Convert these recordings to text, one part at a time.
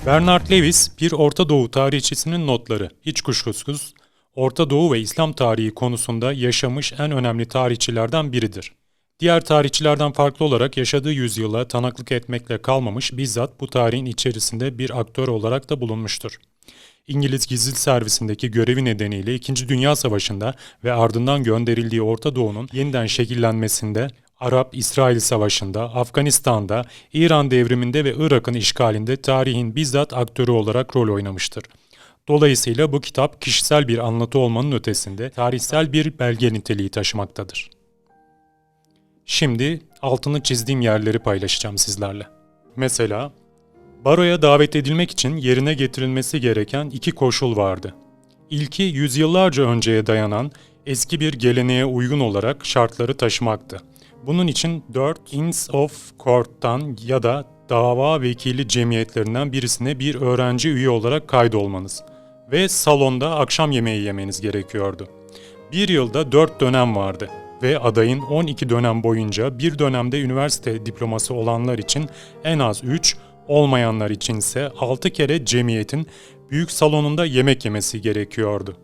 Bernard Lewis, bir Orta Doğu tarihçisinin notları, hiç kuşkusuz, Orta Doğu ve İslam tarihi konusunda yaşamış en önemli tarihçilerden biridir. Diğer tarihçilerden farklı olarak yaşadığı yüzyıla tanıklık etmekle kalmamış, bizzat bu tarihin içerisinde bir aktör olarak da bulunmuştur. İngiliz Gizli Servisi'ndeki görevi nedeniyle İkinci Dünya Savaşı'nda ve ardından gönderildiği Orta Doğu'nun yeniden şekillenmesinde, Arap-İsrail Savaşı'nda, Afganistan'da, İran devriminde ve Irak'ın işgalinde tarihin bizzat aktörü olarak rol oynamıştır. Dolayısıyla bu kitap kişisel bir anlatı olmanın ötesinde tarihsel bir belge niteliği taşımaktadır. Şimdi altını çizdiğim yerleri paylaşacağım sizlerle. Mesela, baroya davet edilmek için yerine getirilmesi gereken iki koşul vardı. İlki yüzyıllarca önceye dayanan eski bir geleneğe uygun olarak şartları taşımaktı. Bunun için 4 Inns of Court'tan ya da dava vekili cemiyetlerinden birisine bir öğrenci üye olarak kaydolmanız ve salonda akşam yemeği yemeniz gerekiyordu. Bir yılda 4 dönem vardı ve adayın 12 dönem boyunca bir dönemde üniversite diploması olanlar için en az 3, olmayanlar içinse 6 kere cemiyetin büyük salonunda yemek yemesi gerekiyordu.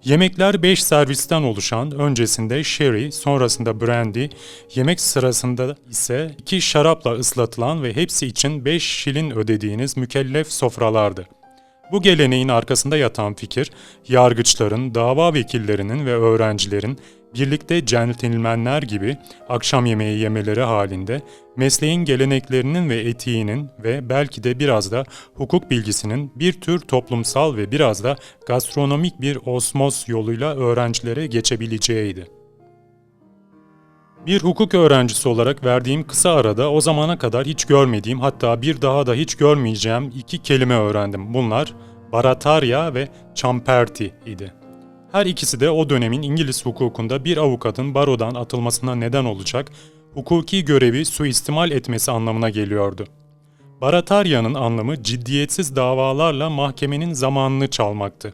Yemekler 5 servisten oluşan, öncesinde sherry, sonrasında brandy, yemek sırasında ise 2 şarapla ıslatılan ve hepsi için 5 şilin ödediğiniz mükellef sofralardı. Bu geleneğin arkasında yatan fikir, yargıçların, dava vekillerinin ve öğrencilerin birlikte centilmenler gibi akşam yemeği yemeleri halinde mesleğin geleneklerinin ve etiğinin ve belki de biraz da hukuk bilgisinin bir tür toplumsal ve biraz da gastronomik bir osmoz yoluyla öğrencilere geçebileceğiydi. Bir hukuk öğrencisi olarak verdiğim kısa arada o zamana kadar hiç görmediğim, hatta bir daha da hiç görmeyeceğim 2 kelime öğrendim. Bunlar baratarya ve champerti idi. Her ikisi de o dönemin İngiliz hukukunda bir avukatın barodan atılmasına neden olacak hukuki görevi suistimal etmesi anlamına geliyordu. Baratarya'nın anlamı ciddiyetsiz davalarla mahkemenin zamanını çalmaktı.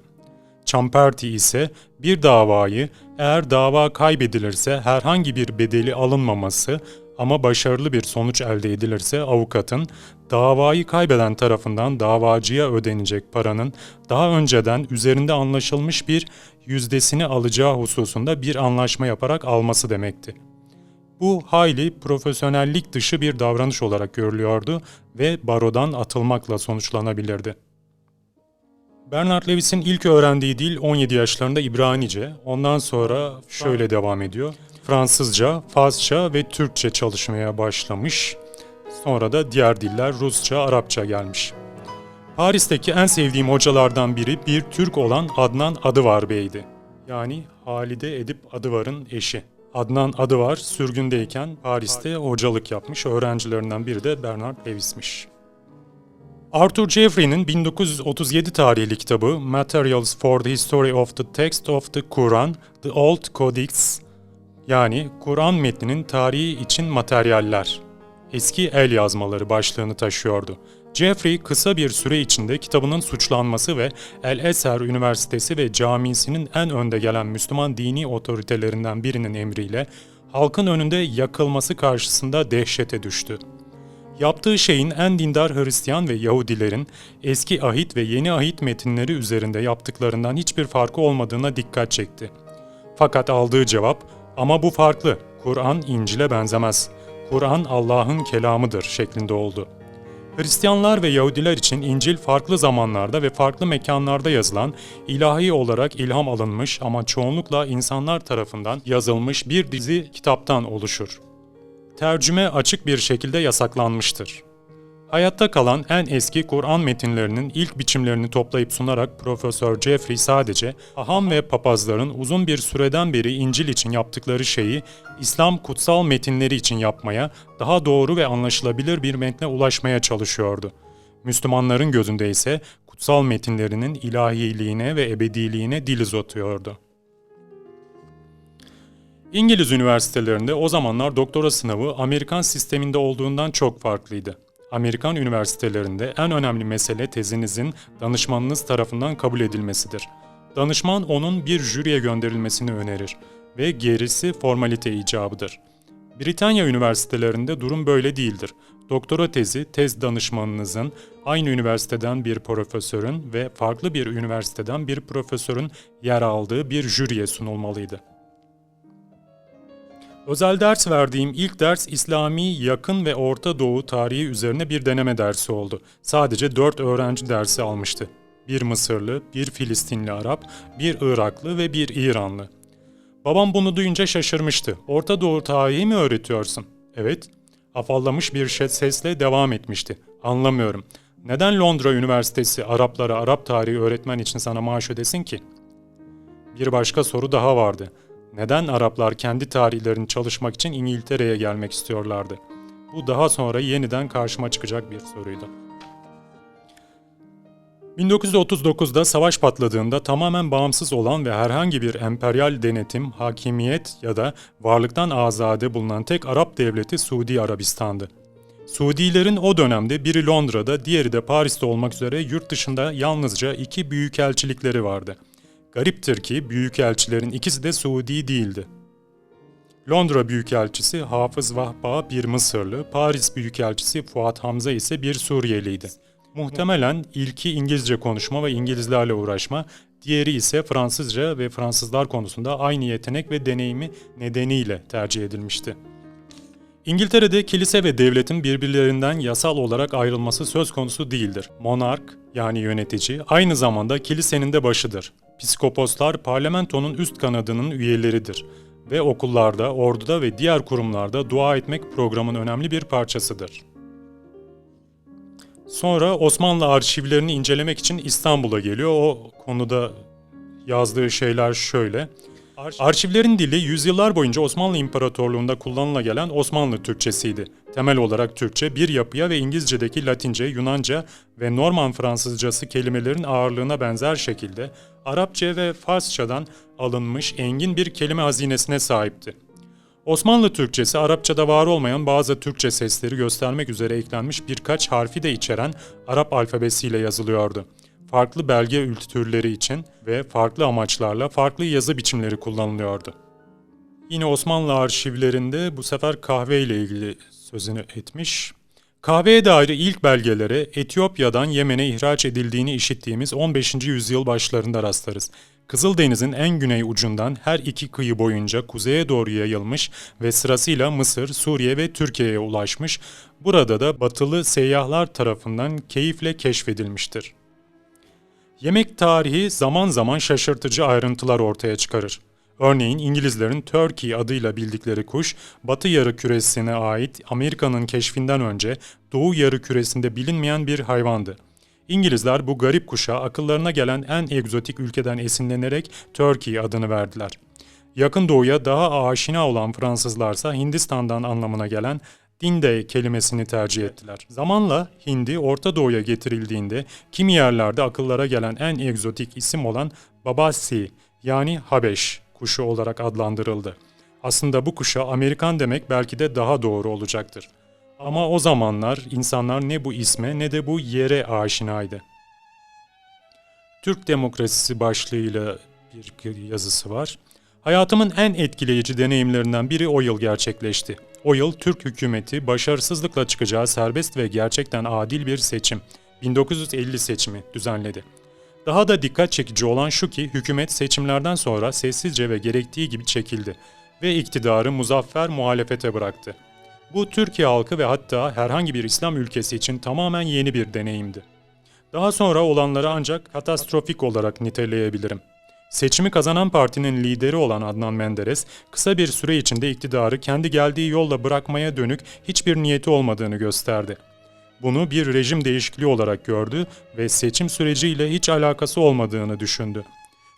Champerti ise bir davayı eğer dava kaybedilirse herhangi bir bedeli alınmaması ama başarılı bir sonuç elde edilirse avukatın davayı kaybeden tarafından davacıya ödenecek paranın daha önceden üzerinde anlaşılmış bir yüzdesini alacağı hususunda bir anlaşma yaparak alması demekti. Bu hayli profesyonellik dışı bir davranış olarak görülüyordu ve barodan atılmakla sonuçlanabilirdi. Bernard Lewis'in ilk öğrendiği dil 17 yaşlarında İbranice, ondan sonra şöyle devam ediyor. Fransızca, Farsça ve Türkçe çalışmaya başlamış. Sonra da diğer diller Rusça, Arapça gelmiş. Paris'teki en sevdiğim hocalardan biri bir Türk olan Adnan Adıvar Bey'di. Yani Halide Edip Adıvar'ın eşi. Adnan Adıvar sürgündeyken Paris'te hocalık yapmış. Öğrencilerinden biri de Bernard Lewis'miş. Arthur Jeffrey'nin 1937 tarihli kitabı Materials for the History of the Text of the Quran, The Old Codex, yani Kur'an metninin tarihi için materyaller, eski el yazmaları başlığını taşıyordu. Jeffrey kısa bir süre içinde kitabının suçlanması ve El-Eser Üniversitesi ve camisinin en önde gelen Müslüman dini otoritelerinden birinin emriyle halkın önünde yakılması karşısında dehşete düştü. Yaptığı şeyin en dindar Hristiyan ve Yahudilerin eski ahit ve yeni ahit metinleri üzerinde yaptıklarından hiçbir farkı olmadığına dikkat çekti. Fakat aldığı cevap, "Ama bu farklı, Kur'an İncil'e benzemez, Kur'an Allah'ın kelamıdır" şeklinde oldu. Hristiyanlar ve Yahudiler için İncil farklı zamanlarda ve farklı mekanlarda yazılan, ilahi olarak ilham alınmış ama çoğunlukla insanlar tarafından yazılmış bir dizi kitaptan oluşur. Tercüme açık bir şekilde yasaklanmıştır. Hayatta kalan en eski Kur'an metinlerinin ilk biçimlerini toplayıp sunarak Profesör Jeffrey sadece haham ve papazların uzun bir süreden beri İncil için yaptıkları şeyi İslam kutsal metinleri için yapmaya, daha doğru ve anlaşılabilir bir metne ulaşmaya çalışıyordu. Müslümanların gözünde ise kutsal metinlerinin ilahiliğine ve ebediliğine dil uzatıyordu. İngiliz üniversitelerinde o zamanlar doktora sınavı Amerikan sisteminde olduğundan çok farklıydı. Amerikan üniversitelerinde en önemli mesele tezinizin danışmanınız tarafından kabul edilmesidir. Danışman onun bir jüriye gönderilmesini önerir ve gerisi formalite icabıdır. Britanya üniversitelerinde durum böyle değildir. Doktora tezi, tez danışmanınızın aynı üniversiteden bir profesörün ve farklı bir üniversiteden bir profesörün yer aldığı bir jüriye sunulmalıydı. Özel ders verdiğim ilk ders İslami Yakın ve Orta Doğu tarihi üzerine bir deneme dersi oldu. Sadece 4 öğrenci dersi almıştı. Bir Mısırlı, bir Filistinli Arap, bir Iraklı ve bir İranlı. Babam bunu duyunca şaşırmıştı. Orta Doğu tarihi mi öğretiyorsun? Evet. Afallamış bir sesle devam etmişti. Anlamıyorum. Neden Londra Üniversitesi Araplara Arap tarihi öğretmen için sana maaş ödesin ki? Bir başka soru daha vardı. Neden Araplar kendi tarihlerini çalışmak için İngiltere'ye gelmek istiyorlardı? Bu daha sonra yeniden karşıma çıkacak bir soruydu. 1939'da savaş patladığında tamamen bağımsız olan ve herhangi bir emperyal denetim, hakimiyet ya da varlıktan azade bulunan tek Arap devleti Suudi Arabistan'dı. Suudilerin o dönemde biri Londra'da, diğeri de Paris'te olmak üzere yurt dışında yalnızca 2 büyükelçilikleri vardı. Gariptir ki büyükelçilerin ikisi de Suudi değildi. Londra Büyükelçisi Hafız Vahba bir Mısırlı, Paris Büyükelçisi Fuat Hamza ise bir Suriyeliydi. Muhtemelen ilki İngilizce konuşma ve İngilizlerle uğraşma, diğeri ise Fransızca ve Fransızlar konusunda aynı yetenek ve deneyimi nedeniyle tercih edilmişti. İngiltere'de kilise ve devletin birbirlerinden yasal olarak ayrılması söz konusu değildir. Monark, yani yönetici, aynı zamanda kilisenin de başıdır. Piskoposlar parlamentonun üst kanadının üyeleridir ve okullarda, orduda ve diğer kurumlarda dua etmek programın önemli bir parçasıdır. Sonra Osmanlı arşivlerini incelemek için İstanbul'a geliyor. O konuda yazdığı şeyler şöyle. Arşivlerin dili yüzyıllar boyunca Osmanlı İmparatorluğu'nda kullanıla gelen Osmanlı Türkçesiydi. Temel olarak Türkçe, bir yapıya ve İngilizce'deki Latince, Yunanca ve Norman Fransızcası kelimelerin ağırlığına benzer şekilde Arapça ve Farsçadan alınmış engin bir kelime hazinesine sahipti. Osmanlı Türkçesi, Arapçada var olmayan bazı Türkçe sesleri göstermek üzere eklenmiş birkaç harfi de içeren Arap alfabesiyle yazılıyordu. Farklı belge türleri için ve farklı amaçlarla farklı yazı biçimleri kullanılıyordu. Yine Osmanlı arşivlerinde bu sefer kahve ile ilgili sözünü etmiş. Kahveye dair ilk belgelere Etiyopya'dan Yemen'e ihraç edildiğini işittiğimiz 15. yüzyıl başlarında rastlarız. Kızıldeniz'in en güney ucundan her iki kıyı boyunca kuzeye doğru yayılmış ve sırasıyla Mısır, Suriye ve Türkiye'ye ulaşmış, burada da batılı seyyahlar tarafından keyifle keşfedilmiştir. Yemek tarihi zaman zaman şaşırtıcı ayrıntılar ortaya çıkarır. Örneğin İngilizlerin Turkey adıyla bildikleri kuş, Batı yarımküresine ait Amerika'nın keşfinden önce Doğu yarımküresinde bilinmeyen bir hayvandı. İngilizler bu garip kuşa akıllarına gelen en egzotik ülkeden esinlenerek Turkey adını verdiler. Yakın Doğu'ya daha aşina olan Fransızlarsa Hindistan'dan anlamına gelen Dinde kelimesini tercih ettiler. Zamanla Hindi Orta Doğu'ya getirildiğinde kimi yerlerde akıllara gelen en egzotik isim olan Babasi yani Habeş kuşu olarak adlandırıldı. Aslında bu kuşa Amerikan demek belki de daha doğru olacaktır. Ama o zamanlar insanlar ne bu isme ne de bu yere aşinaydı. Türk Demokrasisi başlığıyla bir yazısı var. Hayatımın en etkileyici deneyimlerinden biri o yıl gerçekleşti. O yıl Türk hükümeti başarısızlıkla çıkacağı serbest ve gerçekten adil bir seçim, 1950 seçimi düzenledi. Daha da dikkat çekici olan şu ki hükümet seçimlerden sonra sessizce ve gerektiği gibi çekildi ve iktidarı muzaffer muhalefete bıraktı. Bu Türkiye halkı ve hatta herhangi bir İslam ülkesi için tamamen yeni bir deneyimdi. Daha sonra olanları ancak katastrofik olarak niteleyebilirim. Seçimi kazanan partinin lideri olan Adnan Menderes, kısa bir süre içinde iktidarı kendi geldiği yolla bırakmaya dönük hiçbir niyeti olmadığını gösterdi. Bunu bir rejim değişikliği olarak gördü ve seçim süreciyle hiç alakası olmadığını düşündü.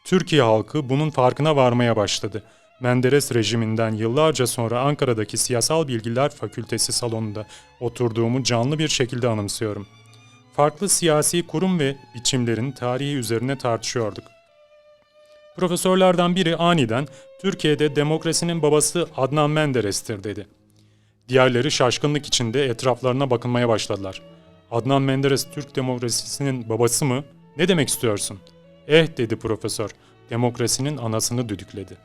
Türkiye halkı bunun farkına varmaya başladı. Menderes rejiminden yıllarca sonra Ankara'daki Siyasal Bilgiler Fakültesi salonunda oturduğumu canlı bir şekilde anımsıyorum. Farklı siyasi kurum ve biçimlerin tarihi üzerine tartışıyorduk. Profesörlerden biri aniden Türkiye'de demokrasinin babası Adnan Menderes'tir dedi. Diğerleri şaşkınlık içinde etraflarına bakınmaya başladılar. Adnan Menderes Türk demokrasisinin babası mı? Ne demek istiyorsun? Dedi profesör. Demokrasinin anasını düdükledi.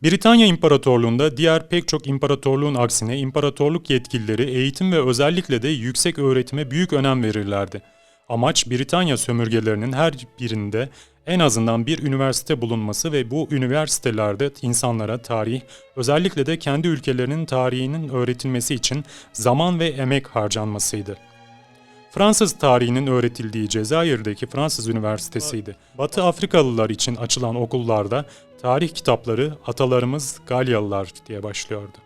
Britanya İmparatorluğu'nda diğer pek çok imparatorluğun aksine imparatorluk yetkilileri eğitim ve özellikle de yüksek öğretime büyük önem verirlerdi. Amaç Britanya sömürgelerinin her birinde en azından bir üniversite bulunması ve bu üniversitelerde insanlara tarih, özellikle de kendi ülkelerinin tarihinin öğretilmesi için zaman ve emek harcanmasıydı. Fransız tarihinin öğretildiği Cezayir'deki Fransız Üniversitesi'ydi. Batı Afrikalılar için açılan okullarda tarih kitapları "Atalarımız Galyalılar" diye başlıyordu.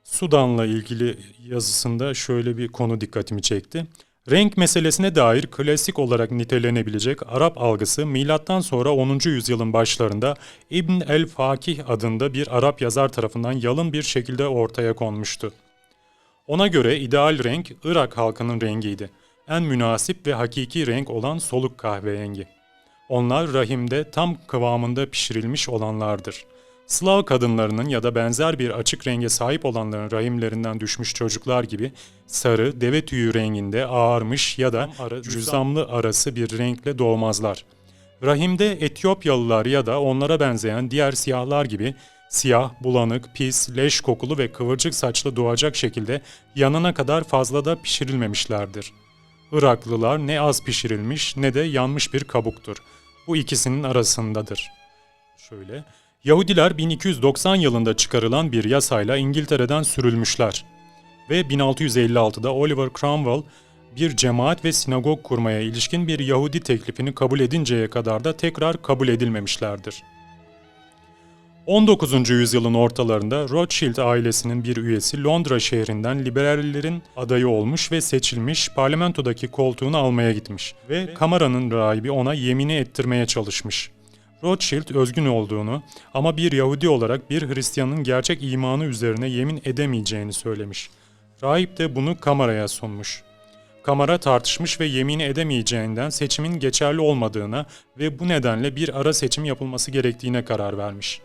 Sudan'la ilgili yazısında şöyle bir konu dikkatimi çekti. Renk meselesine dair klasik olarak nitelenebilecek Arap algısı milattan sonra 10. yüzyılın başlarında İbn el-Fakih adında bir Arap yazar tarafından yalın bir şekilde ortaya konmuştu. Ona göre ideal renk Irak halkının rengiydi. En münasip ve hakiki renk olan soluk kahverengi. Onlar rahimde tam kıvamında pişirilmiş olanlardır. Slav kadınlarının ya da benzer bir açık renge sahip olanların rahimlerinden düşmüş çocuklar gibi sarı, deve tüyü renginde ağarmış ya da cüzamlı arası bir renkle doğmazlar. Rahimde Etiyopyalılar ya da onlara benzeyen diğer siyahlar gibi siyah, bulanık, pis, leş kokulu ve kıvırcık saçlı doğacak şekilde yanına kadar fazla da pişirilmemişlerdir. Iraklılar ne az pişirilmiş ne de yanmış bir kabuktur. Bu ikisinin arasındadır. Yahudiler 1290 yılında çıkarılan bir yasayla İngiltere'den sürülmüşler ve 1656'da Oliver Cromwell bir cemaat ve sinagog kurmaya ilişkin bir Yahudi teklifini kabul edinceye kadar da tekrar kabul edilmemişlerdir. 19. yüzyılın ortalarında Rothschild ailesinin bir üyesi Londra şehrinden liberallerin adayı olmuş ve seçilmiş, parlamentodaki koltuğunu almaya gitmiş ve Kamara'nın rahibi ona yemini ettirmeye çalışmış. Rothschild özgün olduğunu ama bir Yahudi olarak bir Hristiyanın gerçek imanı üzerine yemin edemeyeceğini söylemiş. Rahip de bunu Kamara'ya sunmuş. Kamara tartışmış ve yemin edemeyeceğinden seçimin geçerli olmadığına ve bu nedenle bir ara seçim yapılması gerektiğine karar vermiş.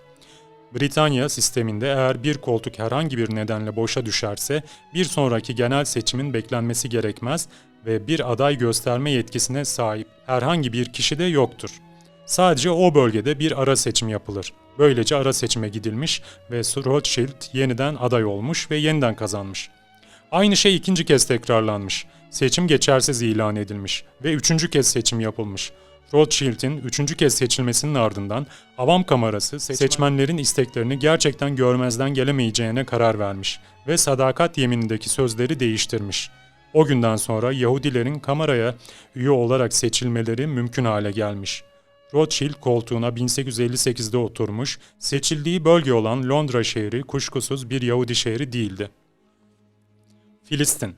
Britanya sisteminde eğer bir koltuk herhangi bir nedenle boşa düşerse bir sonraki genel seçimin beklenmesi gerekmez ve bir aday gösterme yetkisine sahip herhangi bir kişi de yoktur. Sadece o bölgede bir ara seçim yapılır. Böylece ara seçime gidilmiş ve Rothschild yeniden aday olmuş ve yeniden kazanmış. Aynı şey ikinci kez tekrarlanmış. Seçim geçersiz ilan edilmiş ve üçüncü kez seçim yapılmış. Rothschild'in üçüncü kez seçilmesinin ardından Avam Kamerası seçmenlerin isteklerini gerçekten görmezden gelemeyeceğine karar vermiş ve sadakat yeminindeki sözleri değiştirmiş. O günden sonra Yahudilerin Kamera'ya üye olarak seçilmeleri mümkün hale gelmiş. Rothschild koltuğuna 1858'de oturmuş, seçildiği bölge olan Londra şehri kuşkusuz bir Yahudi şehri değildi. Filistin.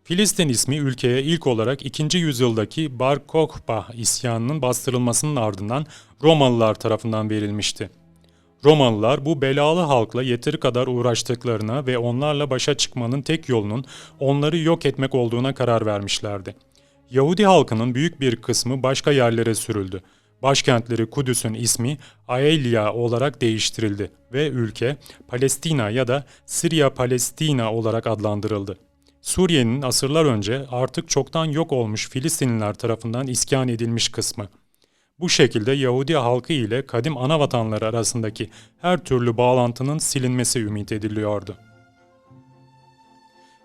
Filistin ismi ülkeye ilk olarak 2. yüzyıldaki Bar Kokhba isyanının bastırılmasının ardından Romalılar tarafından verilmişti. Romalılar bu belalı halkla yeteri kadar uğraştıklarına ve onlarla başa çıkmanın tek yolunun onları yok etmek olduğuna karar vermişlerdi. Yahudi halkının büyük bir kısmı başka yerlere sürüldü. Başkentleri Kudüs'ün ismi Aelia olarak değiştirildi ve ülke Palestina ya da Siriya-Palestina olarak adlandırıldı. Suriye'nin asırlar önce artık çoktan yok olmuş Filistinliler tarafından iskan edilmiş kısmı. Bu şekilde Yahudi halkı ile kadim anavatanları arasındaki her türlü bağlantının silinmesi ümit ediliyordu.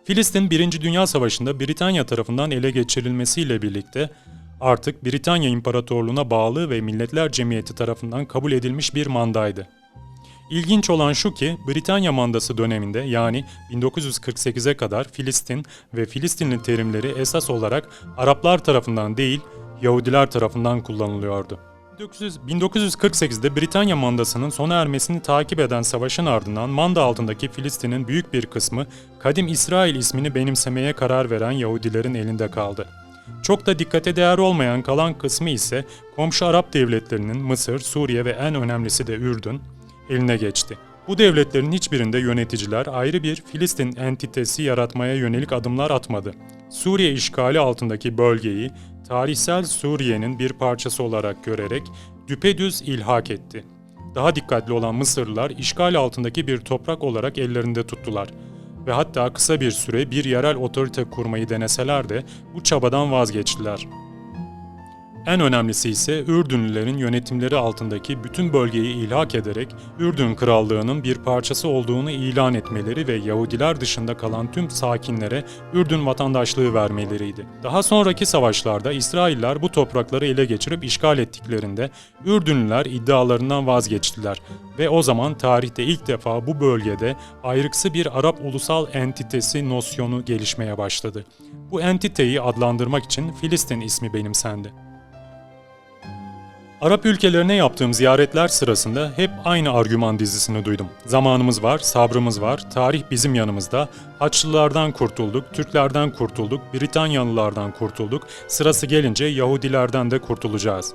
Filistin 1. Dünya Savaşı'nda Britanya tarafından ele geçirilmesiyle birlikte artık Britanya İmparatorluğu'na bağlı ve Milletler Cemiyeti tarafından kabul edilmiş bir mandaydı. İlginç olan şu ki Britanya mandası döneminde yani 1948'e kadar Filistin ve Filistinli terimleri esas olarak Araplar tarafından değil Yahudiler tarafından kullanılıyordu. 1948'de Britanya mandasının sona ermesini takip eden savaşın ardından manda altındaki Filistin'in büyük bir kısmı kadim İsrail ismini benimsemeye karar veren Yahudilerin elinde kaldı. Çok da dikkate değer olmayan kalan kısmı ise komşu Arap devletlerinin Mısır, Suriye ve en önemlisi de Ürdün eline geçti. Bu devletlerin hiçbirinde yöneticiler ayrı bir Filistin entitesi yaratmaya yönelik adımlar atmadı. Suriye işgali altındaki bölgeyi tarihsel Suriye'nin bir parçası olarak görerek düpedüz ilhak etti. Daha dikkatli olan Mısırlılar işgal altındaki bir toprak olarak ellerinde tuttular ve hatta kısa bir süre bir yerel otorite kurmayı deneseler de bu çabadan vazgeçtiler. En önemlisi ise Ürdünlülerin yönetimleri altındaki bütün bölgeyi ilhak ederek Ürdün Krallığı'nın bir parçası olduğunu ilan etmeleri ve Yahudiler dışında kalan tüm sakinlere Ürdün vatandaşlığı vermeleriydi. Daha sonraki savaşlarda İsrailler bu toprakları ele geçirip işgal ettiklerinde Ürdünlüler iddialarından vazgeçtiler ve o zaman tarihte ilk defa bu bölgede ayrıksı bir Arap ulusal entitesi nosyonu gelişmeye başladı. Bu entiteyi adlandırmak için Filistin ismi benimsendi. Arap ülkelerine yaptığım ziyaretler sırasında hep aynı argüman dizisini duydum. Zamanımız var, sabrımız var, tarih bizim yanımızda, Haçlılardan kurtulduk, Türklerden kurtulduk, Britanyalılardan kurtulduk, sırası gelince Yahudilerden de kurtulacağız.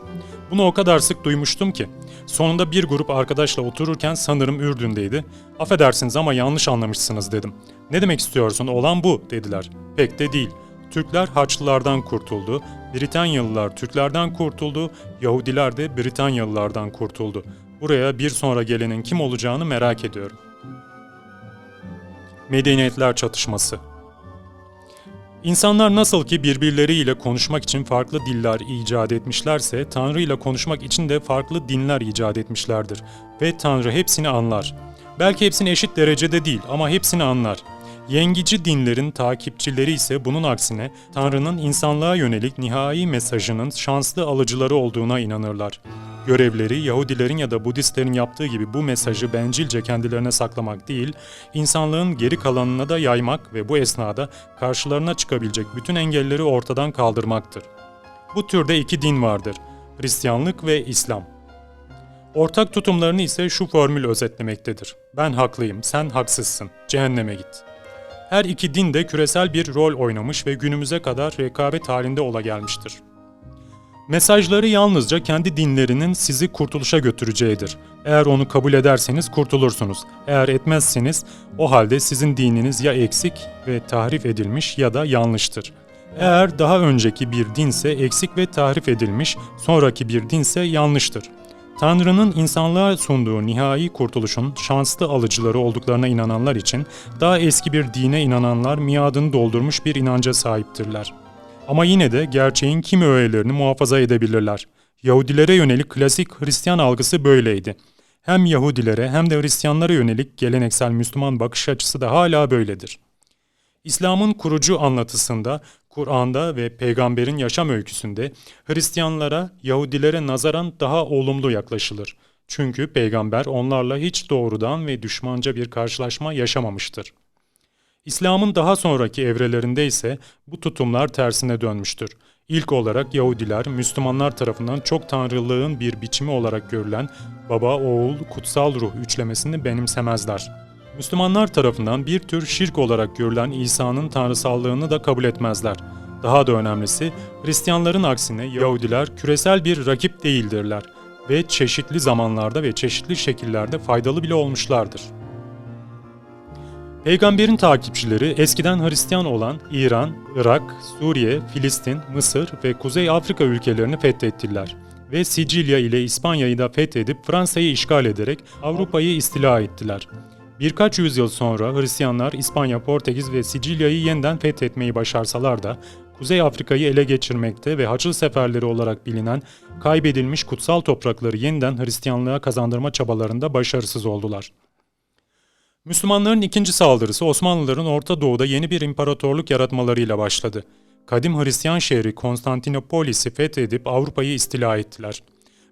Bunu o kadar sık duymuştum ki, sonunda bir grup arkadaşla otururken sanırım Ürdün'deydi. Affedersiniz ama yanlış anlamışsınız dedim. Ne demek istiyorsun, olan bu dediler. Pek de değil. Türkler Haçlılardan kurtuldu, Britanyalılar Türklerden kurtuldu, Yahudiler de Britanyalılardan kurtuldu. Buraya bir sonra gelenin kim olacağını merak ediyorum. Medeniyetler çatışması. İnsanlar nasıl ki birbirleriyle konuşmak için farklı diller icat etmişlerse, Tanrı ile konuşmak için de farklı dinler icat etmişlerdir. Ve Tanrı hepsini anlar. Belki hepsini eşit derecede değil ama hepsini anlar. Yengici dinlerin takipçileri ise bunun aksine Tanrı'nın insanlığa yönelik nihai mesajının şanslı alıcıları olduğuna inanırlar. Görevleri Yahudilerin ya da Budistlerin yaptığı gibi bu mesajı bencilce kendilerine saklamak değil, insanlığın geri kalanına da yaymak ve bu esnada karşılarına çıkabilecek bütün engelleri ortadan kaldırmaktır. Bu türde iki din vardır: Hristiyanlık ve İslam. Ortak tutumlarını ise şu formül özetlemektedir: ben haklıyım, sen haksızsın, cehenneme git. Her iki din de küresel bir rol oynamış ve günümüze kadar rekabet halinde ola gelmiştir. Mesajları yalnızca kendi dinlerinin sizi kurtuluşa götüreceğidir. Eğer onu kabul ederseniz kurtulursunuz. Eğer etmezseniz o halde sizin dininiz ya eksik ve tahrif edilmiş ya da yanlıştır. Eğer daha önceki bir dinse eksik ve tahrif edilmiş, sonraki bir dinse yanlıştır. Tanrı'nın insanlığa sunduğu nihai kurtuluşun şanslı alıcıları olduklarına inananlar için daha eski bir dine inananlar miadını doldurmuş bir inanca sahiptirler. Ama yine de gerçeğin kimi öğelerini muhafaza edebilirler. Yahudilere yönelik klasik Hristiyan algısı böyleydi. Hem Yahudilere hem de Hristiyanlara yönelik geleneksel Müslüman bakış açısı da hala böyledir. İslam'ın kurucu anlatısında, Kur'an'da ve peygamberin yaşam öyküsünde Hristiyanlara, Yahudilere nazaran daha olumlu yaklaşılır. Çünkü peygamber onlarla hiç doğrudan ve düşmanca bir karşılaşma yaşamamıştır. İslam'ın daha sonraki evrelerinde ise bu tutumlar tersine dönmüştür. İlk olarak Yahudiler, Müslümanlar tarafından çok tanrılığın bir biçimi olarak görülen baba, oğul, kutsal ruh üçlemesini benimsemezler. Müslümanlar tarafından bir tür şirk olarak görülen İsa'nın tanrısallığını da kabul etmezler. Daha da önemlisi, Hristiyanların aksine Yahudiler küresel bir rakip değildirler ve çeşitli zamanlarda ve çeşitli şekillerde faydalı bile olmuşlardır. Peygamberin takipçileri eskiden Hristiyan olan İran, Irak, Suriye, Filistin, Mısır ve Kuzey Afrika ülkelerini fethettiler ve Sicilya ile İspanya'yı da fethedip Fransa'yı işgal ederek Avrupa'yı istila ettiler. Birkaç yüzyıl sonra Hristiyanlar İspanya, Portekiz ve Sicilya'yı yeniden fethetmeyi başarsalar da Kuzey Afrika'yı ele geçirmekte ve Haçlı seferleri olarak bilinen kaybedilmiş kutsal toprakları yeniden Hristiyanlığa kazandırma çabalarında başarısız oldular. Müslümanların ikinci saldırısı Osmanlıların Orta Doğu'da yeni bir imparatorluk yaratmalarıyla başladı. Kadim Hristiyan şehri Konstantinopolis'i fethedip Avrupa'yı istila ettiler.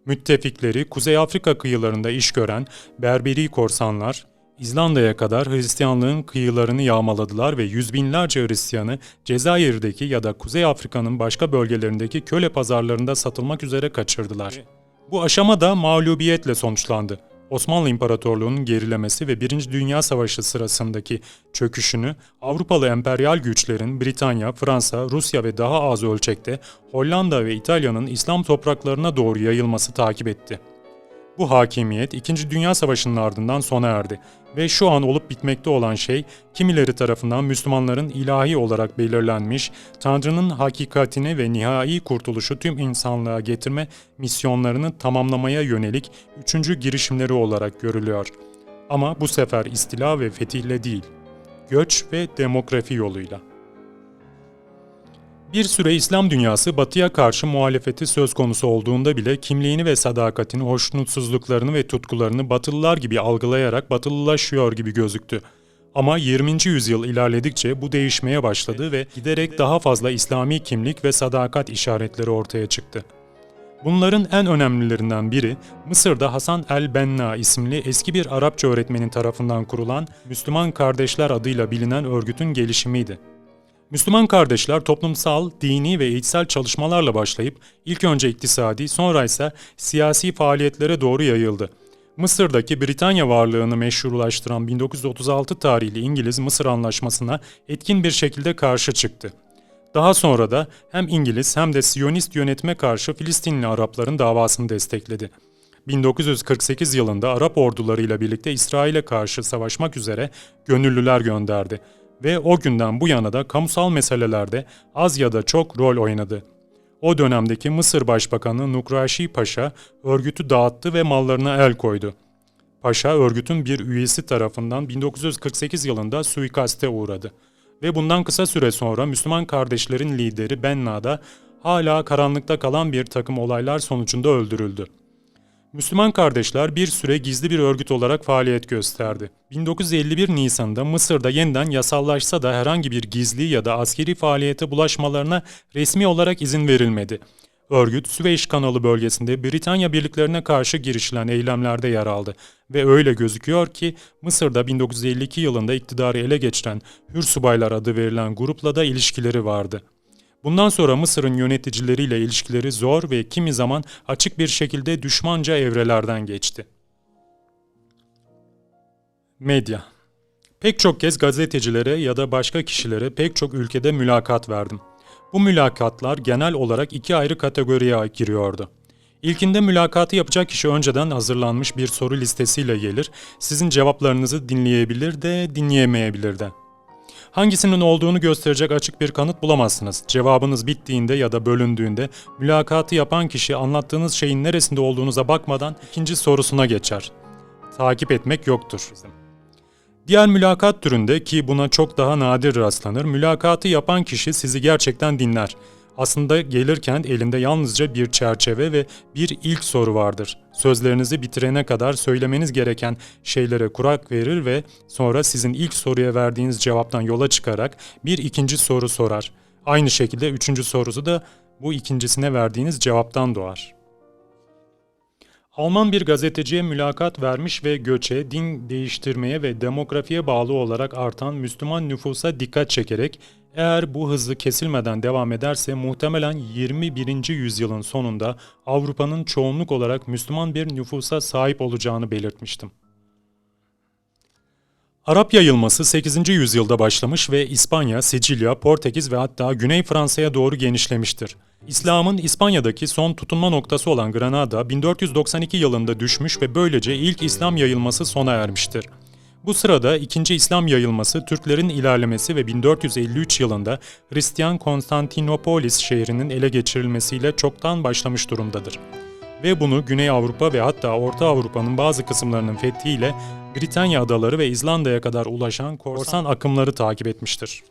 Müttefikleri Kuzey Afrika kıyılarında iş gören Berberi korsanlar, İzlanda'ya kadar Hristiyanlığın kıyılarını yağmaladılar ve yüz binlerce Hristiyanı Cezayir'deki ya da Kuzey Afrika'nın başka bölgelerindeki köle pazarlarında satılmak üzere kaçırdılar. Bu aşama da mağlubiyetle sonuçlandı. Osmanlı İmparatorluğu'nun gerilemesi ve Birinci Dünya Savaşı sırasındaki çöküşünü Avrupalı emperyal güçlerin Britanya, Fransa, Rusya ve daha az ölçekte Hollanda ve İtalya'nın İslam topraklarına doğru yayılması takip etti. Bu hakimiyet 2. Dünya Savaşı'nın ardından sona erdi ve şu an olup bitmekte olan şey kimileri tarafından Müslümanların ilahi olarak belirlenmiş Tanrı'nın hakikatini ve nihai kurtuluşu tüm insanlığa getirme misyonlarını tamamlamaya yönelik 3. girişimleri olarak görülüyor. Ama bu sefer istila ve fetihle değil, göç ve demografi yoluyla. Bir süre İslam dünyası Batı'ya karşı muhalefeti söz konusu olduğunda bile kimliğini ve sadakatini, hoşnutsuzluklarını ve tutkularını Batılılar gibi algılayarak Batılılaşıyor gibi gözüktü. Ama 20. yüzyıl ilerledikçe bu değişmeye başladı ve giderek daha fazla İslami kimlik ve sadakat işaretleri ortaya çıktı. Bunların en önemlilerinden biri, Mısır'da Hasan el-Benna isimli eski bir Arapça öğretmenin tarafından kurulan Müslüman Kardeşler adıyla bilinen örgütün gelişimiydi. Müslüman kardeşler toplumsal, dini ve eğitsel çalışmalarla başlayıp ilk önce iktisadi, sonra ise siyasi faaliyetlere doğru yayıldı. Mısır'daki Britanya varlığını meşrulaştıran 1936 tarihli İngiliz-Mısır Anlaşması'na etkin bir şekilde karşı çıktı. Daha sonra da hem İngiliz hem de Siyonist yönetime karşı Filistinli Arapların davasını destekledi. 1948 yılında Arap ordularıyla birlikte İsrail'e karşı savaşmak üzere gönüllüler gönderdi ve o günden bu yana da kamusal meselelerde az ya da çok rol oynadı. O dönemdeki Mısır Başbakanı Nukraşi Paşa örgütü dağıttı ve mallarına el koydu. Paşa örgütün bir üyesi tarafından 1948 yılında suikaste uğradı ve bundan kısa süre sonra Müslüman kardeşlerin lideri Benna'da hala karanlıkta kalan bir takım olaylar sonucunda öldürüldü. Müslüman kardeşler bir süre gizli bir örgüt olarak faaliyet gösterdi. 1951 Nisan'da Mısır'da yeniden yasallaşsa da herhangi bir gizli ya da askeri faaliyete bulaşmalarına resmi olarak izin verilmedi. Örgüt, Süveyş Kanalı bölgesinde Britanya birliklerine karşı girişilen eylemlerde yer aldı ve öyle gözüküyor ki Mısır'da 1952 yılında iktidarı ele geçiren Hür Subaylar adı verilen grupla da ilişkileri vardı. Bundan sonra Mısır'ın yöneticileriyle ilişkileri zor ve kimi zaman açık bir şekilde düşmanca evrelerden geçti. Medya. Pek çok kez gazetecilere ya da başka kişilere pek çok ülkede mülakat verdim. Bu mülakatlar genel olarak iki ayrı kategoriye giriyordu. İlkinde mülakatı yapacak kişi önceden hazırlanmış bir soru listesiyle gelir, sizin cevaplarınızı dinleyebilir de dinleyemeyebilir de. Hangisinin olduğunu gösterecek açık bir kanıt bulamazsınız. Cevabınız bittiğinde ya da bölündüğünde mülakatı yapan kişi anlattığınız şeyin neresinde olduğunuza bakmadan ikinci sorusuna geçer. Takip etmek yoktur. Diğer mülakat türünde ki buna çok daha nadir rastlanır, mülakatı yapan kişi sizi gerçekten dinler. Aslında gelirken elinde yalnızca bir çerçeve ve bir ilk soru vardır. Sözlerinizi bitirene kadar söylemeniz gereken şeylere kurak verir ve sonra sizin ilk soruya verdiğiniz cevaptan yola çıkarak bir ikinci soru sorar. Aynı şekilde üçüncü sorusu da bu ikincisine verdiğiniz cevaptan doğar. Alman bir gazeteciye mülakat vermiş ve göçe, din değiştirmeye ve demografiye bağlı olarak artan Müslüman nüfusa dikkat çekerek eğer bu hızı kesilmeden devam ederse muhtemelen 21. yüzyılın sonunda Avrupa'nın çoğunluk olarak Müslüman bir nüfusa sahip olacağını belirtmiştim. Arap yayılması 8. yüzyılda başlamış ve İspanya, Sicilya, Portekiz ve hatta Güney Fransa'ya doğru genişlemiştir. İslam'ın İspanya'daki son tutunma noktası olan Granada 1492 yılında düşmüş ve böylece ilk İslam yayılması sona ermiştir. Bu sırada ikinci İslam yayılması Türklerin ilerlemesi ve 1453 yılında Hristiyan Konstantinopolis şehrinin ele geçirilmesiyle çoktan başlamış durumdadır. Ve bunu Güney Avrupa ve hatta Orta Avrupa'nın bazı kısımlarının fethiyle Britanya adaları ve İzlanda'ya kadar ulaşan korsan akımları takip etmiştir.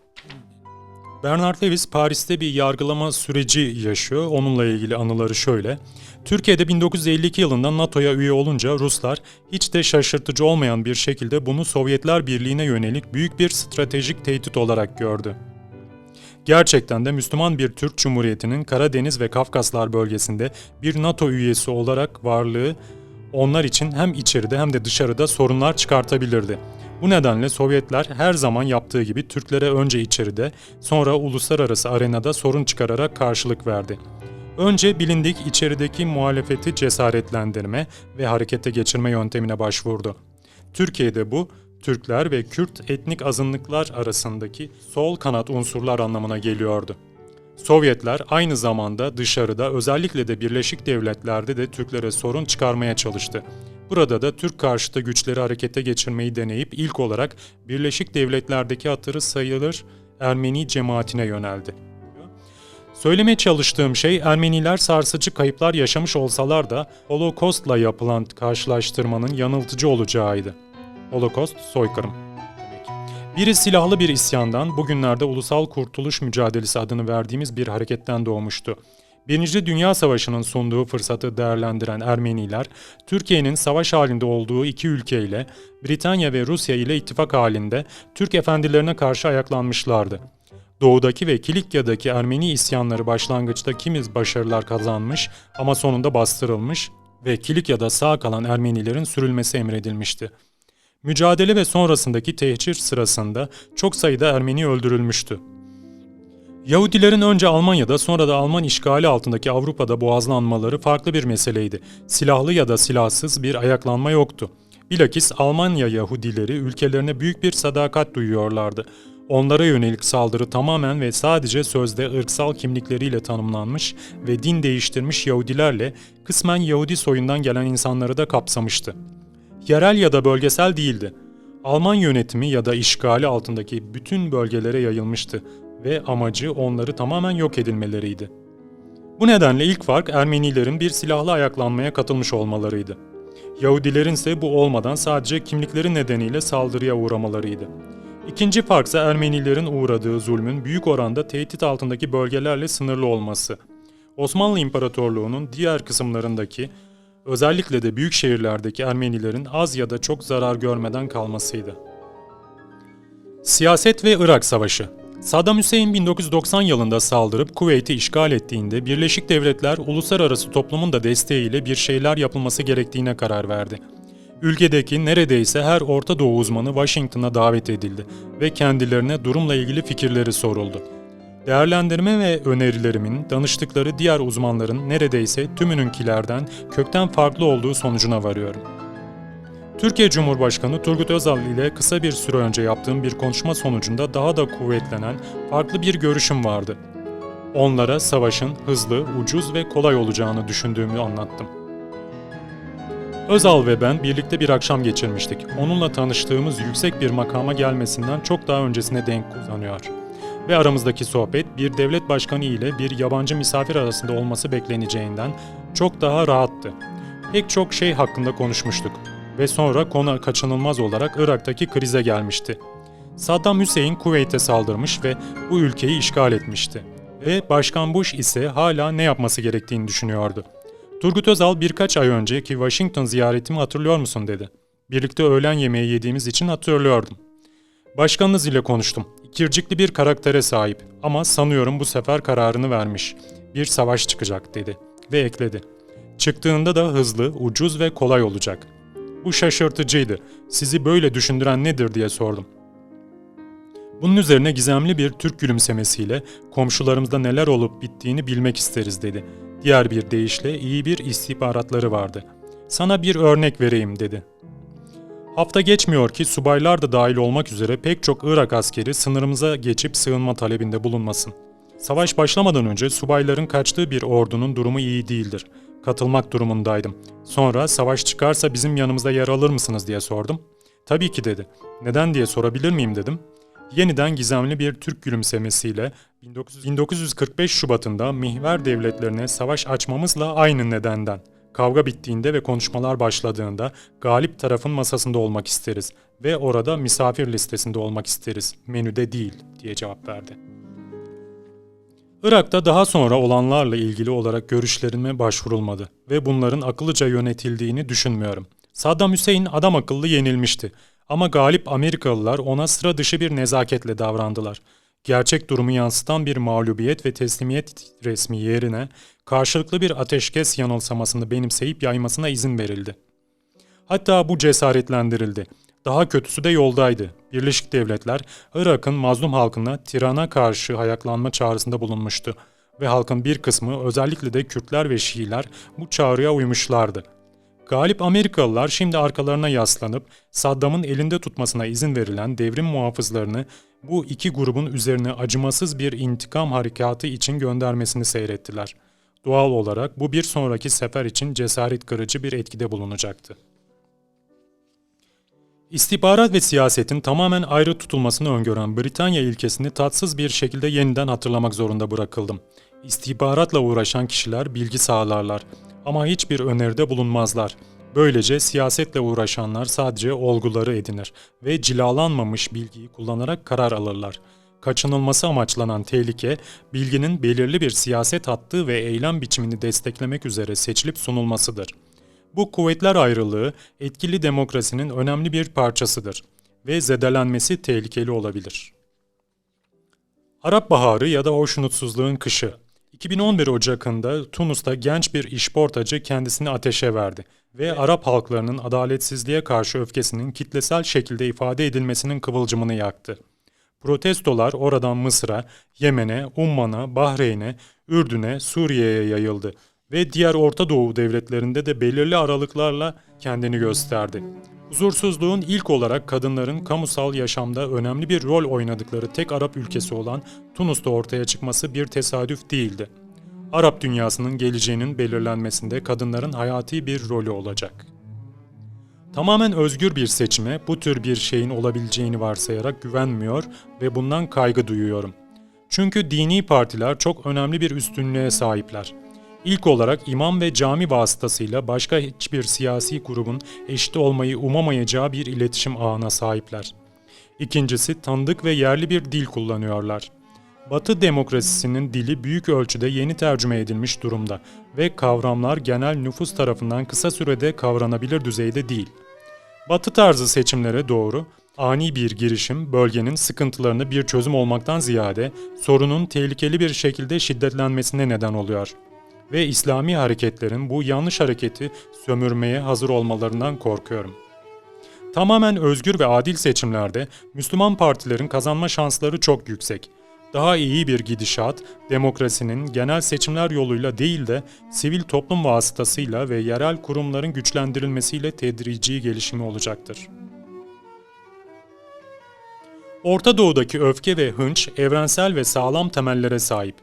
Bernard Lewis Paris'te bir yargılama süreci yaşıyor. Onunla ilgili anıları şöyle. Türkiye'de 1952 yılında NATO'ya üye olunca Ruslar hiç de şaşırtıcı olmayan bir şekilde bunu Sovyetler Birliği'ne yönelik büyük bir stratejik tehdit olarak gördü. Gerçekten de Müslüman bir Türk Cumhuriyeti'nin Karadeniz ve Kafkaslar bölgesinde bir NATO üyesi olarak varlığı onlar için hem içeride hem de dışarıda sorunlar çıkartabilirdi. Bu nedenle Sovyetler her zaman yaptığı gibi Türklere önce içeride, sonra uluslararası arenada sorun çıkararak karşılık verdi. Önce bilindik içerideki muhalefeti cesaretlendirme ve harekete geçirme yöntemine başvurdu. Türkiye'de bu, Türkler ve Kürt etnik azınlıklar arasındaki sol kanat unsurlar anlamına geliyordu. Sovyetler aynı zamanda dışarıda özellikle de Birleşik Devletler'de de Türklere sorun çıkarmaya çalıştı. Burada da Türk karşıtı güçleri harekete geçirmeyi deneyip ilk olarak Birleşik Devletler'deki hatırı sayılır Ermeni cemaatine yöneldi. Söylemeye çalıştığım şey Ermeniler sarsıcı kayıplar yaşamış olsalar da Holocaust'la yapılan karşılaştırmanın yanıltıcı olacağıydı. Holocaust, soykırım demek. Biri silahlı bir isyandan, bugünlerde Ulusal Kurtuluş Mücadelesi adını verdiğimiz bir hareketten doğmuştu. Birinci Dünya Savaşı'nın sunduğu fırsatı değerlendiren Ermeniler, Türkiye'nin savaş halinde olduğu iki ülkeyle, Britanya ve Rusya ile ittifak halinde Türk efendilerine karşı ayaklanmışlardı. Doğudaki ve Kilikya'daki Ermeni isyanları başlangıçta kimi başarılar kazanmış ama sonunda bastırılmış ve Kilikya'da sağ kalan Ermenilerin sürülmesi emredilmişti. Mücadele ve sonrasındaki tehcir sırasında çok sayıda Ermeni öldürülmüştü. Yahudilerin önce Almanya'da sonra da Alman işgali altındaki Avrupa'da boğazlanmaları farklı bir meseleydi. Silahlı ya da silahsız bir ayaklanma yoktu. Bilakis Almanya Yahudileri ülkelerine büyük bir sadakat duyuyorlardı. Onlara yönelik saldırı tamamen ve sadece sözde ırksal kimlikleriyle tanımlanmış ve din değiştirmiş Yahudilerle kısmen Yahudi soyundan gelen insanları da kapsamıştı. Yerel ya da bölgesel değildi. Alman yönetimi ya da işgali altındaki bütün bölgelere yayılmıştı ve amacı onları tamamen yok edilmeleriydi. Bu nedenle ilk fark Ermenilerin bir silahlı ayaklanmaya katılmış olmalarıydı. Yahudilerin ise bu olmadan sadece kimlikleri nedeniyle saldırıya uğramalarıydı. İkinci fark ise Ermenilerin uğradığı zulmün büyük oranda tehdit altındaki bölgelerle sınırlı olması. Osmanlı İmparatorluğu'nun diğer kısımlarındaki, özellikle de büyük şehirlerdeki Ermenilerin az ya da çok zarar görmeden kalmasıydı. Siyaset ve Irak Savaşı. Saddam Hüseyin 1990 yılında saldırıp Kuveyt'i işgal ettiğinde Birleşik Devletler uluslararası toplumun da desteğiyle bir şeyler yapılması gerektiğine karar verdi. Ülkedeki neredeyse her Orta Doğu uzmanı Washington'a davet edildi ve kendilerine durumla ilgili fikirleri soruldu. Değerlendirme ve önerilerimin danıştıkları diğer uzmanların neredeyse tümününkilerden kökten farklı olduğu sonucuna varıyorum. Türkiye Cumhurbaşkanı Turgut Özal ile kısa bir süre önce yaptığım bir konuşma sonucunda daha da kuvvetlenen farklı bir görüşüm vardı. Onlara savaşın hızlı, ucuz ve kolay olacağını düşündüğümü anlattım. Özal ve ben birlikte bir akşam geçirmiştik. Onunla tanıştığımız yüksek bir makama gelmesinden çok daha öncesine denk uzanıyor. Ve aramızdaki sohbet bir devlet başkanı ile bir yabancı misafir arasında olması bekleneceğinden çok daha rahattı. Pek çok şey hakkında konuşmuştuk. Ve sonra konu kaçınılmaz olarak Irak'taki krize gelmişti. Saddam Hüseyin Kuveyt'e saldırmış ve bu ülkeyi işgal etmişti. Ve Başkan Bush ise hala ne yapması gerektiğini düşünüyordu. Turgut Özal birkaç ay önceki Washington ziyaretimi hatırlıyor musun dedi. Birlikte öğlen yemeği yediğimiz için hatırlıyordum. Başkanınız ile konuştum. İkircikli bir karaktere sahip ama sanıyorum bu sefer kararını vermiş. Bir savaş çıkacak dedi ve ekledi. Çıktığında da hızlı, ucuz ve kolay olacak. Bu şaşırtıcıydı. Sizi böyle düşündüren nedir diye sordum. Bunun üzerine gizemli bir Türk gülümsemesiyle komşularımızda neler olup bittiğini bilmek isteriz dedi. Diğer bir deyişle iyi bir istihbaratları vardı. Sana bir örnek vereyim dedi. Hafta geçmiyor ki subaylar da dahil olmak üzere pek çok Irak askeri sınırımıza geçip sığınma talebinde bulunmasın. Savaş başlamadan önce subayların kaçtığı bir ordunun durumu iyi değildir. Katılmak durumundaydım. Sonra savaş çıkarsa bizim yanımızda yer alır mısınız diye sordum. Tabii ki dedi. Neden diye sorabilir miyim dedim. Yeniden gizemli bir Türk gülümsemesiyle 1945 Şubat'ında mihver devletlerine savaş açmamızla aynı nedenden. Kavga bittiğinde ve konuşmalar başladığında galip tarafın masasında olmak isteriz ve orada misafir listesinde olmak isteriz, menüde değil diye cevap verdi. Irak'ta daha sonra olanlarla ilgili olarak görüşlerime başvurulmadı ve bunların akıllıca yönetildiğini düşünmüyorum. Saddam Hüseyin adam akıllı yenilmişti ama galip Amerikalılar ona sıra dışı bir nezaketle davrandılar. Gerçek durumu yansıtan bir mağlubiyet ve teslimiyet resmi yerine karşılıklı bir ateşkes yanılsamasını benimseyip yaymasına izin verildi. Hatta bu cesaretlendirildi. Daha kötüsü de yoldaydı. Birleşik Devletler, Irak'ın mazlum halkına tirana karşı ayaklanma çağrısında bulunmuştu ve halkın bir kısmı, özellikle de Kürtler ve Şiiler bu çağrıya uymuşlardı. Galip Amerikalılar şimdi arkalarına yaslanıp Saddam'ın elinde tutmasına izin verilen devrim muhafızlarını bu iki grubun üzerine acımasız bir intikam harekatı için göndermesini seyrettiler. Doğal olarak bu bir sonraki sefer için cesaret kırıcı bir etkide bulunacaktı. İstihbarat ve siyasetin tamamen ayrı tutulmasını öngören Britanya ilkesini tatsız bir şekilde yeniden hatırlamak zorunda bırakıldım. İstihbaratla uğraşan kişiler bilgi sağlarlar ama hiçbir öneride bulunmazlar. Böylece siyasetle uğraşanlar sadece olguları edinir ve cilalanmamış bilgiyi kullanarak karar alırlar. Kaçınılması amaçlanan tehlike, bilginin belirli bir siyaset hattı ve eylem biçimini desteklemek üzere seçilip sunulmasıdır. Bu kuvvetler ayrılığı, etkili demokrasinin önemli bir parçasıdır ve zedelenmesi tehlikeli olabilir. Arap Baharı ya da hoşnutsuzluğun kışı. 2011 Ocak'ında Tunus'ta genç bir işportacı kendisini ateşe verdi ve Arap halklarının adaletsizliğe karşı öfkesinin kitlesel şekilde ifade edilmesinin kıvılcımını yaktı. Protestolar oradan Mısır'a, Yemen'e, Umman'a, Bahreyn'e, Ürdün'e, Suriye'ye yayıldı ve diğer Orta Doğu devletlerinde de belirli aralıklarla kendini gösterdi. Huzursuzluğun ilk olarak kadınların kamusal yaşamda önemli bir rol oynadıkları tek Arap ülkesi olan Tunus'ta ortaya çıkması bir tesadüf değildi. Arap dünyasının geleceğinin belirlenmesinde kadınların hayati bir rolü olacak. Tamamen özgür bir seçime bu tür bir şeyin olabileceğini varsayarak güvenmiyor ve bundan kaygı duyuyorum. Çünkü dini partiler çok önemli bir üstünlüğe sahipler. İlk olarak imam ve cami vasıtasıyla başka hiçbir siyasi grubun eşit olmayı umamayacağı bir iletişim ağına sahipler. İkincisi, tanıdık ve yerli bir dil kullanıyorlar. Batı demokrasisinin dili büyük ölçüde yeni tercüme edilmiş durumda ve kavramlar genel nüfus tarafından kısa sürede kavranabilir düzeyde değil. Batı tarzı seçimlere doğru ani bir girişim bölgenin sıkıntılarını bir çözüm olmaktan ziyade sorunun tehlikeli bir şekilde şiddetlenmesine neden oluyor. Ve İslami hareketlerin bu yanlış hareketi sömürmeye hazır olmalarından korkuyorum. Tamamen özgür ve adil seçimlerde Müslüman partilerin kazanma şansları çok yüksek. Daha iyi bir gidişat, demokrasinin genel seçimler yoluyla değil de sivil toplum vasıtasıyla ve yerel kurumların güçlendirilmesiyle tedrici gelişimi olacaktır. Orta Doğu'daki öfke ve hınç evrensel ve sağlam temellere sahip.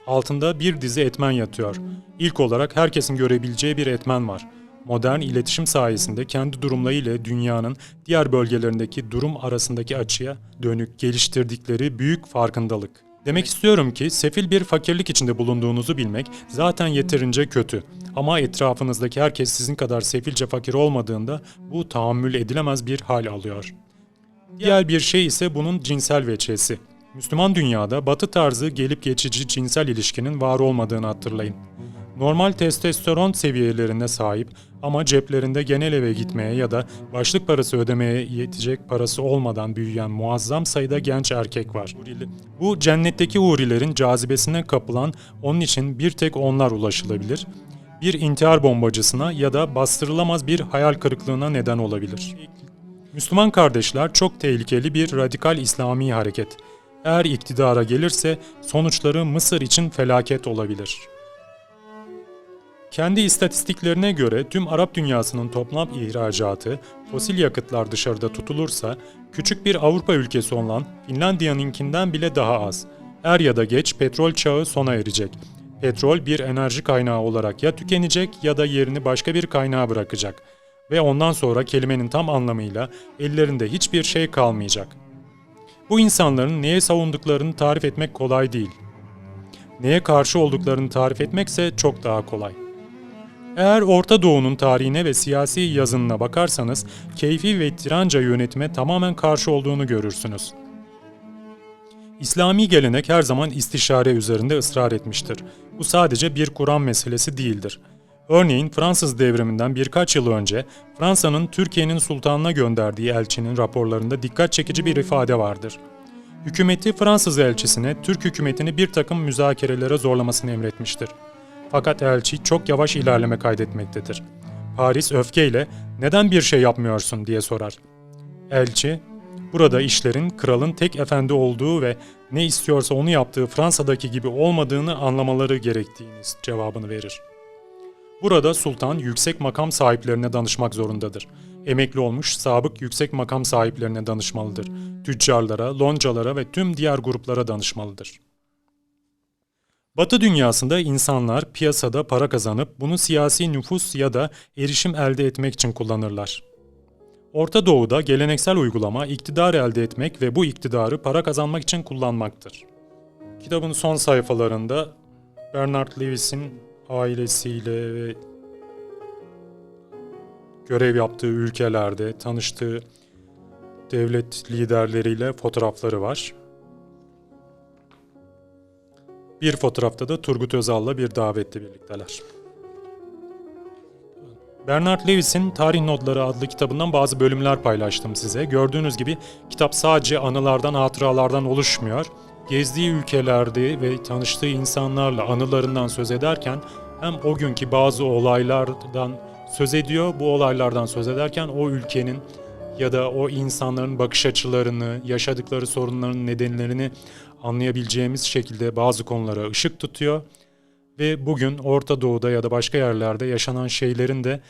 Altında bir dizi etmen yatıyor. İlk olarak herkesin görebileceği bir etmen var. Modern iletişim sayesinde kendi durumlarıyla dünyanın diğer bölgelerindeki durum arasındaki açıya dönük geliştirdikleri büyük farkındalık. Demek istiyorum ki sefil bir fakirlik içinde bulunduğunuzu bilmek zaten yeterince kötü. Ama etrafınızdaki herkes sizin kadar sefilce fakir olmadığında bu tahammül edilemez bir hal alıyor. Diğer bir şey ise bunun cinsel veçesi. Müslüman dünyada batı tarzı gelip geçici cinsel ilişkinin var olmadığını hatırlayın. Normal testosteron seviyelerine sahip ama ceplerinde genel eve gitmeye ya da başlık parası ödemeye yetecek parası olmadan büyüyen muazzam sayıda genç erkek var. Bu cennetteki hurilerin cazibesine kapılan, onun için bir tek onlar ulaşılabilir. Bir intihar bombacısına ya da bastırılamaz bir hayal kırıklığına neden olabilir. Müslüman kardeşler çok tehlikeli bir radikal İslami hareket. Eğer iktidara gelirse sonuçları Mısır için felaket olabilir. Kendi istatistiklerine göre tüm Arap dünyasının toplam ihracatı fosil yakıtlar dışarıda tutulursa küçük bir Avrupa ülkesi olan Finlandiya'nınkinden bile daha az. Er ya da geç petrol çağı sona erecek. Petrol bir enerji kaynağı olarak ya tükenecek ya da yerini başka bir kaynağa bırakacak. Ve ondan sonra kelimenin tam anlamıyla ellerinde hiçbir şey kalmayacak. Bu insanların neye savunduklarını tarif etmek kolay değil. Neye karşı olduklarını tarif etmekse çok daha kolay. Eğer Orta Doğu'nun tarihine ve siyasi yazınına bakarsanız keyfi ve tiranca yönetime tamamen karşı olduğunu görürsünüz. İslami gelenek her zaman istişare üzerinde ısrar etmiştir. Bu sadece bir Kur'an meselesi değildir. Örneğin Fransız devriminden birkaç yıl önce Fransa'nın Türkiye'nin sultanına gönderdiği elçinin raporlarında dikkat çekici bir ifade vardır. Hükümeti Fransız elçisine Türk hükümetini bir takım müzakerelere zorlamasını emretmiştir. Fakat elçi çok yavaş ilerleme kaydetmektedir. Paris öfkeyle "Neden bir şey yapmıyorsun?" diye sorar. Elçi, burada işlerin kralın tek efendi olduğu ve ne istiyorsa onu yaptığı Fransa'daki gibi olmadığını anlamaları gerektiğini cevabını verir. Burada sultan yüksek makam sahiplerine danışmak zorundadır. Emekli olmuş sabık yüksek makam sahiplerine danışmalıdır. Tüccarlara, loncalara ve tüm diğer gruplara danışmalıdır. Batı dünyasında insanlar piyasada para kazanıp bunu siyasi nüfus ya da erişim elde etmek için kullanırlar. Orta Doğu'da geleneksel uygulama iktidar elde etmek ve bu iktidarı para kazanmak için kullanmaktır. Kitabın son sayfalarında Bernard Lewis'in ailesiyle ve görev yaptığı ülkelerde tanıştığı devlet liderleriyle fotoğrafları var. Bir fotoğrafta da Turgut Özal'la bir davette birlikteler. Bernard Lewis'in Tarih Notları adlı kitabından bazı bölümler paylaştım size. Gördüğünüz gibi kitap sadece anılardan, hatıralardan oluşmuyor. Gezdiği ülkelerde ve tanıştığı insanlarla anılarından söz ederken hem o günkü bazı olaylardan söz ediyor, bu olaylardan söz ederken o ülkenin ya da o insanların bakış açılarını, yaşadıkları sorunların nedenlerini anlayabileceğimiz şekilde bazı konulara ışık tutuyor. Ve bugün Orta Doğu'da ya da başka yerlerde yaşanan şeylerin de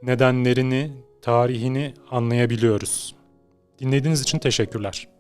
nedenlerini, tarihini anlayabiliyoruz. Dinlediğiniz için teşekkürler.